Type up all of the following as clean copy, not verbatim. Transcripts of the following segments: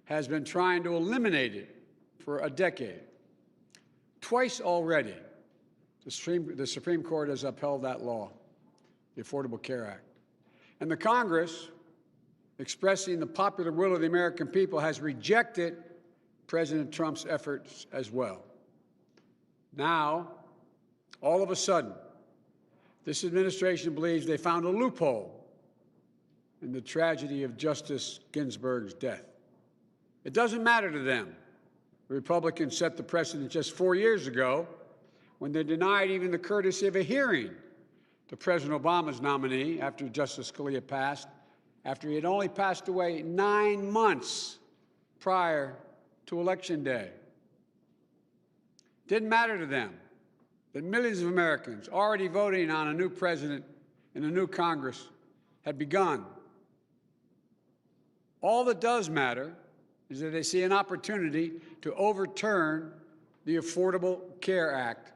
has been trying to eliminate it for a decade. Twice already, the Supreme Court has upheld that law, the Affordable Care Act. And the Congress, expressing the popular will of the American people, has rejected President Trump's efforts as well. Now, all of a sudden, this administration believes they found a loophole in the tragedy of Justice Ginsburg's death. It doesn't matter to them. The Republicans set the precedent just 4 years ago when they denied even the courtesy of a hearing to President Obama's nominee after Justice Scalia passed, after he had only passed away 9 months prior to Election Day. Didn't matter to them that millions of Americans already voting on a new president and a new Congress had begun. All that does matter is that they see an opportunity to overturn the Affordable Care Act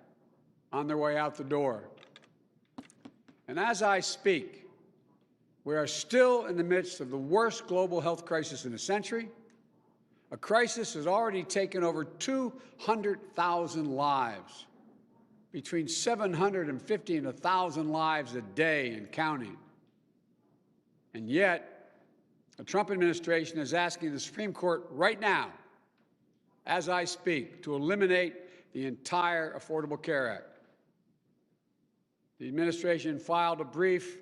on their way out the door. And as I speak, we are still in the midst of the worst global health crisis in a century, a crisis that has already taken over 200,000 lives, between 750 and 1,000 lives a day and counting. And yet, the Trump administration is asking the Supreme Court right now, as I speak, to eliminate the entire Affordable Care Act. The administration filed a brief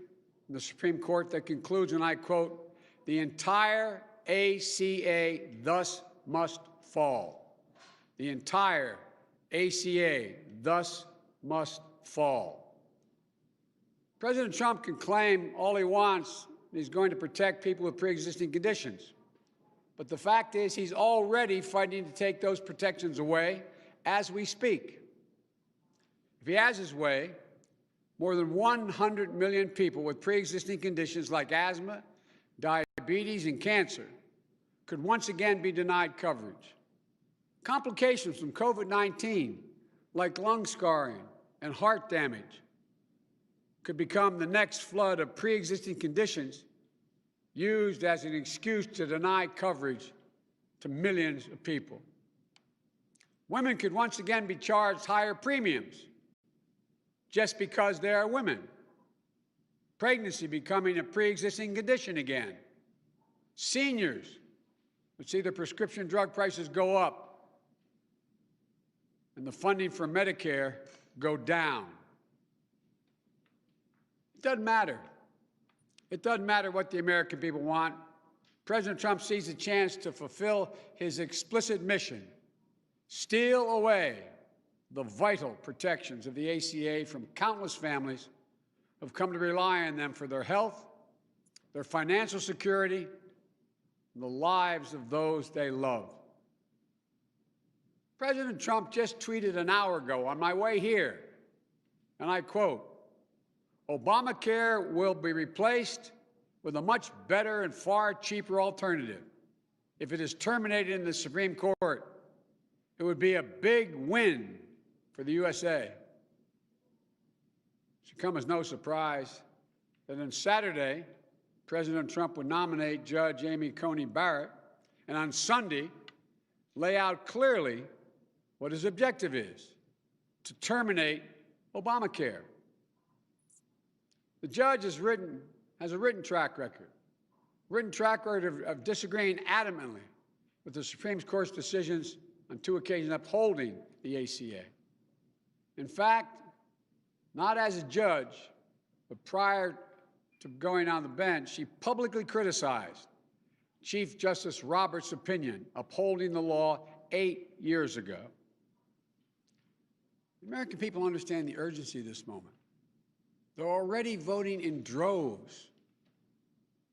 in the Supreme Court that concludes, and I quote, "The entire ACA thus must fall. The entire ACA thus must fall." President Trump can claim all he wants he's going to protect people with pre-existing conditions. But the fact is he's already fighting to take those protections away as we speak. If he has his way, more than 100 million people with pre-existing conditions like asthma, diabetes, and cancer could once again be denied coverage. Complications from COVID-19, like lung scarring and heart damage, could become the next flood of pre-existing conditions used as an excuse to deny coverage to millions of people. Women could once again be charged higher premiums just because they are women. Pregnancy becoming a pre-existing condition again. Seniors would see their prescription drug prices go up and the funding for Medicare go down. It doesn't matter. It doesn't matter what the American people want. President Trump sees a chance to fulfill his explicit mission, steal away the vital protections of the ACA from countless families who have come to rely on them for their health, their financial security, and the lives of those they love. President Trump just tweeted an hour ago on my way here, and I quote, "Obamacare will be replaced with a much better and far cheaper alternative. If it is terminated in the Supreme Court, it would be a big win for the USA." It should come as no surprise that on Saturday, President Trump would nominate Judge Amy Coney Barrett, and on Sunday, lay out clearly what his objective is: to terminate Obamacare. The judge has a written track record of disagreeing adamantly with the Supreme Court's decisions on 2 occasions upholding the ACA. In fact, not as a judge, but prior to going on the bench, she publicly criticized Chief Justice Roberts' opinion upholding the law 8 years ago. The American people understand the urgency of this moment. They're already voting in droves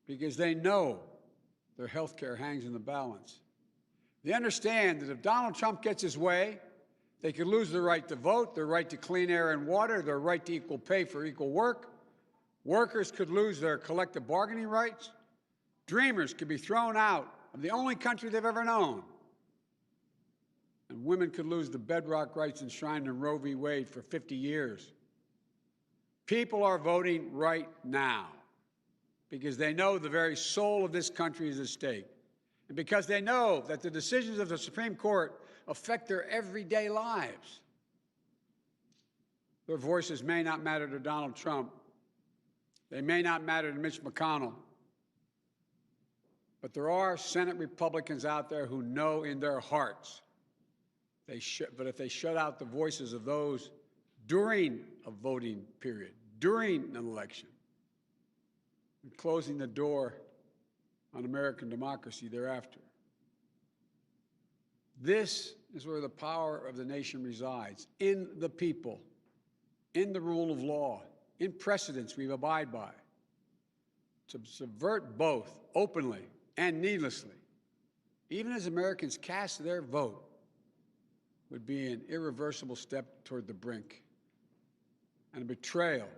because they know their health care hangs in the balance. They understand that if Donald Trump gets his way, they could lose their right to vote, their right to clean air and water, their right to equal pay for equal work. Workers could lose their collective bargaining rights. Dreamers could be thrown out of the only country they've ever known. And women could lose the bedrock rights enshrined in Roe v. Wade for 50 years. People are voting right now because they know the very soul of this country is at stake. and because they know that the decisions of the Supreme Court affect their everyday lives. Their voices may not matter to Donald Trump. They may not matter to Mitch McConnell. But there are Senate Republicans out there who know in their hearts but if they shut out the voices of those during a voting period, during an election, and closing the door on American democracy thereafter. This is where the power of the nation resides, in the people, in the rule of law, in precedents we abide by. To subvert both openly and needlessly, even as Americans cast their vote, would be an irreversible step toward the brink and a betrayal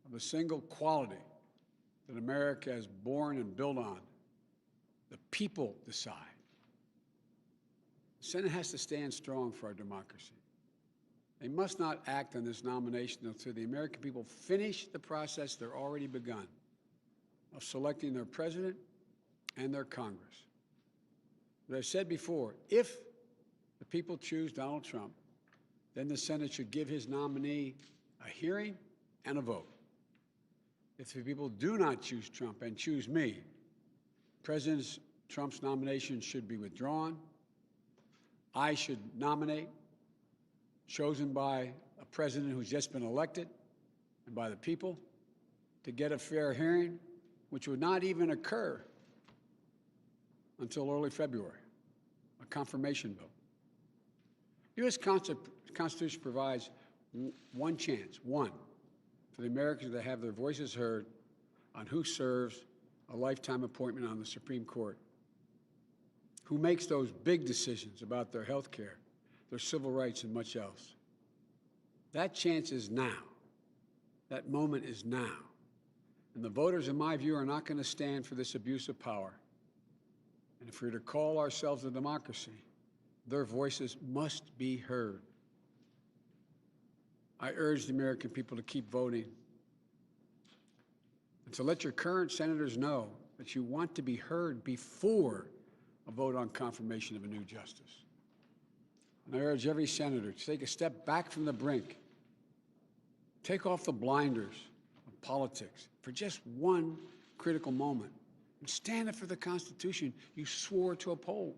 of the single quality that America is born and built on. The people decide. The Senate has to stand strong for our democracy. They must not act on this nomination until the American people finish the process they're already begun of selecting their president and their Congress. As I said before, if the people choose Donald Trump, then the Senate should give his nominee a hearing and a vote. If the people do not choose Trump and choose me, President Trump's nomination should be withdrawn. I should nominate, chosen by a president who's just been elected and by the people, to get a fair hearing, which would not even occur until early February, a confirmation vote. The U.S. Constitution provides one chance, for the Americans to have their voices heard on who serves a lifetime appointment on the Supreme Court, who makes those big decisions about their health care, their civil rights, and much else. That chance is now. That moment is now. And the voters, in my view, are not going to stand for this abuse of power. And if we're to call ourselves a democracy, their voices must be heard. I urge the American people to keep voting and to let your current senators know that you want to be heard before a vote on confirmation of a new justice. And I urge every senator to take a step back from the brink, take off the blinders of politics for just one critical moment, and stand up for the Constitution you swore to uphold.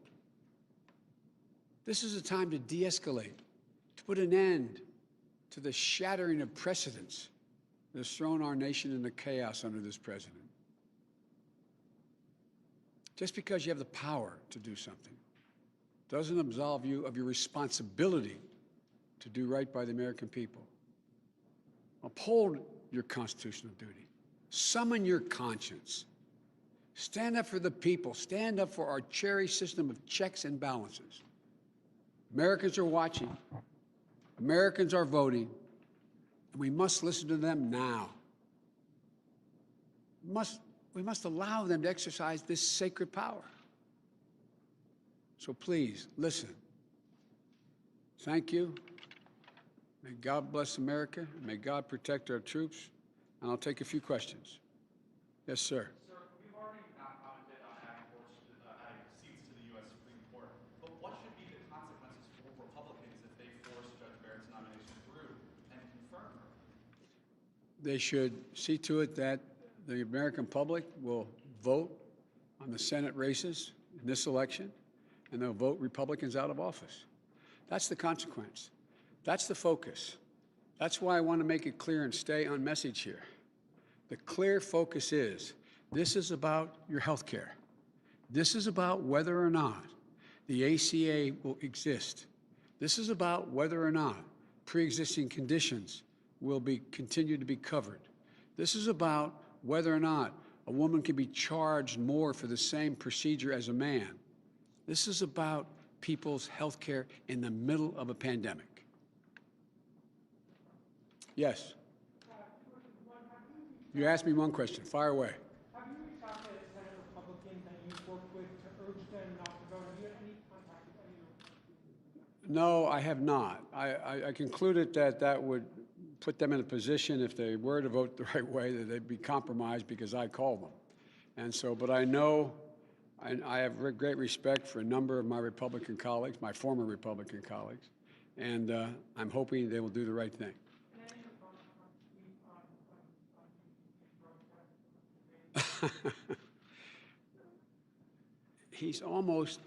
This is a time to de-escalate, to put an end to the shattering of precedents that has thrown our nation into chaos under this president. Just because you have the power to do something doesn't absolve you of your responsibility to do right by the American people. Uphold your constitutional duty. Summon your conscience. Stand up for the people. Stand up for our cherished system of checks and balances. Americans are watching. Americans are voting. And we must listen to them now. We must allow them to exercise this sacred power. So please, listen. Thank you. May God bless America. May God protect our troops. And I'll take a few questions. Yes, sir. Sir, we've already not commented on adding seats to the U.S. Supreme Court, but what should be the consequences for Republicans if they force Judge Barrett's nomination through and confirm her? They should see to it that the American public will vote on the Senate races in this election, and they'll vote Republicans out of office. That's the consequence. That's the focus. That's why I want to make it clear and stay on message here. The clear focus is, this is about your health care. This is about whether or not the ACA will exist. This is about whether or not pre-existing conditions will continue to be covered. This is about whether or not a woman can be charged more for the same procedure as a man. This is about people's health care in the middle of a pandemic. Yes. You asked me one question. Fire away. Have you reached out to Senate Republicans that you've worked with to urge them not to vote? Have you had any contact with any of them? No, I have not. I concluded that that would put them in a position, if they were to vote the right way, that they'd be compromised because I called them. And so, but I know and I have great respect for a number of my Republican colleagues, my former Republican colleagues, and I'm hoping they will do the right thing. He's almost,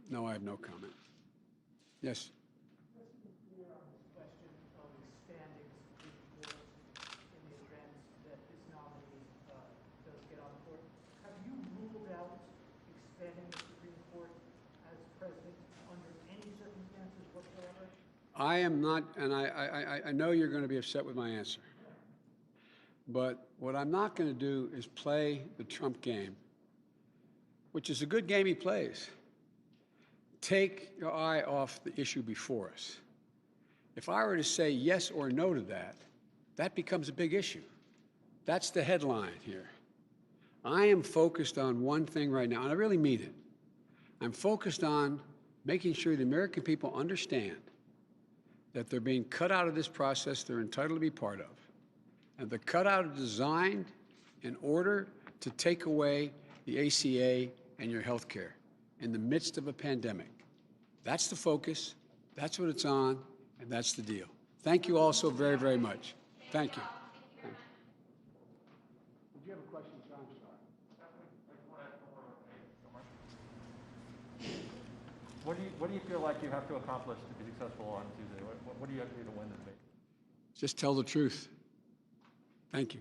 no, I have no comment. Yes. Question of expanding the Supreme Court in the event that this nominee does get on the court. Have you ruled out expanding the Supreme Court as president under any circumstances whatsoever? I am not, and I know you're going to be upset with my answer. But what I'm not going to do is play the Trump game, which is a good game he plays. Take your eye off the issue before us. If I were to say yes or no to that, that becomes a big issue. That's the headline here. I am focused on one thing right now, and I really mean it. I'm focused on making sure the American people understand that they're being cut out of this process they're entitled to be part of. And the cutout is designed in order to take away the ACA and your health care in the midst of a pandemic. That's the focus, that's what it's on, and that's the deal. Thank you all so very, very much. Thank you. Did you have a question, John? What do you feel like you have to accomplish to be successful on Tuesday? What do you have to do to win the debate? Just tell the truth. Thank you.